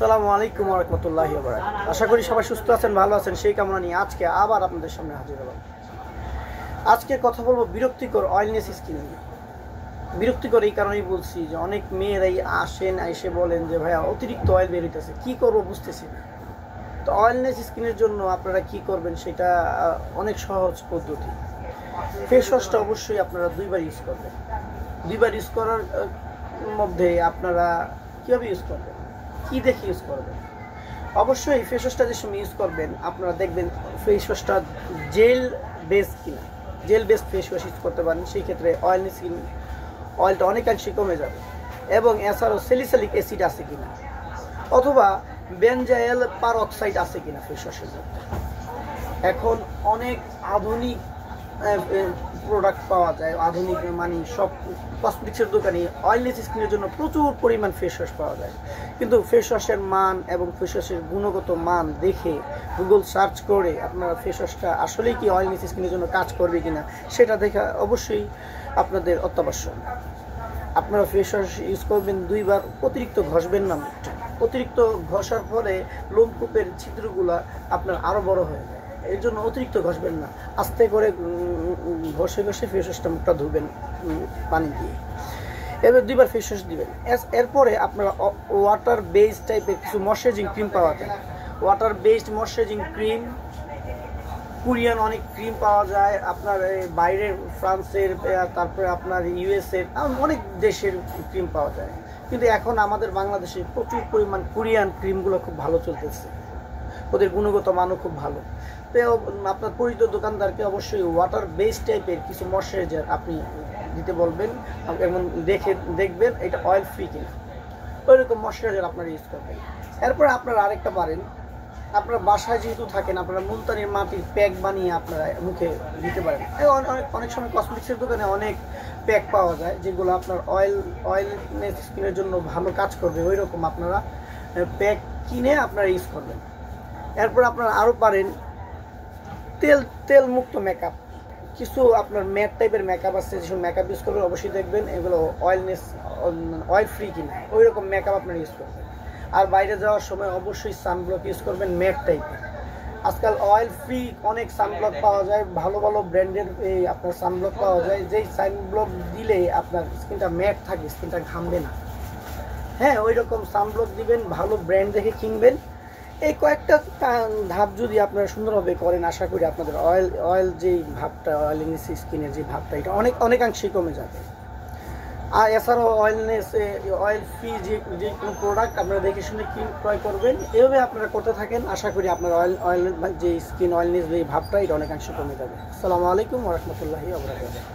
আসসালামু আলাইকুম ওয়া রাহমাতুল্লাহি ওয়া বারাকাতুহু। আশা করি সবাই সুস্থ আছেন, ভালো আছেন, সেই কামনা নিয়ে আজকে আবার আপনাদের সামনে হাজির হলাম। আজকে কথা বলবো বিরক্তিকর অয়েলনেস স্কিন নিয়ে। বিরক্তিকর এই কারণেই বলছি যে অনেক মেয়েরাই এসে বলেন যে ভাইয়া অতিরিক্ত অয়েল বের হইতেছে, কী করবো বুঝতেছি না। তো অয়েলনেস স্কিনের জন্য আপনারা কি করবেন সেটা অনেক সহজ পদ্ধতি। ফেস ওয়াশটা অবশ্যই আপনারা দুইবার ইউজ করবেন। দুইবার ইউজ করার মধ্যে আপনারা কীভাবে ইউজ করবেন, কী দেখে ইউজ করবেন? অবশ্যই ফেস ওয়াশটা যে সময় ইউজ করবেন আপনারা দেখবেন ফেস ওয়াশটা জেল বেস কিনা। Jail base face wash use করতে পারেন, সেই ক্ষেত্রে অয়েলটা অনেকাংশে কমে যাবে। এবং এছাড়াও স্যালিসাইলিক অ্যাসিড আছে কিনা অথবা বেনজাইল পারঅক্সাইড আছে কিনা ফেস ওয়াশের মধ্যে। এখন অনেক আধুনিক প্রোডাক্ট পাওয়া যায়, আধুনিক মানে সব কসমেটিক্সের দোকানে অয়েলনেস স্কিনের জন্য প্রচুর পরিমাণ ফেস ওয়াশ পাওয়া যায়, কিন্তু ফেস ওয়াশের মান এবং ফেস ওয়াশের গুণগত মান দেখে গুগল সার্চ করে আপনারা ফেস ওয়াশটা আসলেই কি অয়েলনেস স্কিনের জন্য কাজ করবে কিনা সেটা দেখা অবশ্যই আপনাদের অত্যাবশ্যক। আপনারা ফেস ওয়াশ ইউজ করবেন দুইবার, অতিরিক্ত ঘষবেন না। অতিরিক্ত ঘষার ফলে লোমকূপের ছিদ্রগুলো আপনার আরও বড় হয়ে যায়, এর জন্য অতিরিক্ত ঘষবেন না। আস্তে করে ঘষে ঘষে ফেস ওয়াশটা মুখটা ধুবেন পানি দিয়ে। এবার দুইবার ফেস ওয়াশ দিবেন। এরপরে আপনারা ওয়াটার বেসড টাইপের কিছু ময়শ্চারাইজিং ক্রিম পাওয়া যায়। Water based moisturising cream, Korean অনেক ক্রিম পাওয়া যায়, আপনার বাইরের ফ্রান্সের, তারপরে আপনার ইউএসএর, অনেক দেশের ক্রিম পাওয়া যায়। কিন্তু এখন আমাদের বাংলাদেশে প্রচুর পরিমাণ কোরিয়ান ক্রিমগুলো খুব ভালো চলতেছে, ওদের গুণগত মানও খুব ভালো। তো আপনার পরিচিত দোকানদারকে অবশ্যই ওয়াটার বেস টাইপের কিছু ময়শ্চারাইজার আপনি দিতে বলবেন এবং দেখবেন এটা অয়েল ফ্রি কিনা, ওইরকম ময়শ্চারাইজার আপনারা ইউজ করবেন। এরপরে আপনারা আরেকটা পারেন, আপনারা বাসায় যেহেতু থাকেন আপনারা মুলতানির মাটির প্যাক বানিয়ে আপনারা মুখে দিতে পারেন। অনেক সময় কসমেটিক্সের দোকানে অনেক প্যাক পাওয়া যায় যেগুলো আপনার অয়েলনেস স্কিনের জন্য ভালো কাজ করবে, ওই রকম আপনারা প্যাক কিনে আপনারা ইউজ করবেন। এরপর আপনারা আরও পারেন তেল মুক্ত মেকআপ। কিছু আপনার ম্যাট টাইপের মেকআপ আছে, যেসব মেকআপ ইউজ করবেন অবশ্যই দেখবেন এগুলো অয়েল ফ্রি কিনা, ওই রকম মেকআপ আপনারা ইউজ করবেন। আর বাইরে যাওয়ার সময় অবশ্যই সানব্লক ইউজ করবেন ম্যাট টাইপের। আজকাল অয়েল ফ্রি অনেক সানব্লক পাওয়া যায়, ভালো ভালো ব্র্যান্ডের এই আপনার সানব্লক পাওয়া যায়, যেই সানব্লক দিলে আপনার স্কিনটা ম্যাট থাকে, স্কিনটা ঘামবে না। হ্যাঁ, ওই রকম সানব্লক দিবেন, ভালো ব্র্যান্ড দেখে কিনবেন। এই কয়েকটা ধাপ যদি আপনারা সুন্দরভাবে করেন আশা করি আপনাদের অয়েল যেই ভাবটা, অয়েলনেস স্কিনের যে ভাবটা, এটা অনেকাংশেই কমে যাবে। আর এছাড়াও অয়েল ফ্রি যে কোনো প্রোডাক্ট আপনারা দেখে শুনে ক্রয় করবেন। এভাবে আপনারা করতে থাকেন, আশা করি আপনার অয়েল যে স্কিন অয়েলনেস যে ভাবটা এটা অনেকাংশে কমে যাবে। আসসালামু আলাইকুম ওয়া রাহমাতুল্লাহি ওয়া বারাকাতুহু।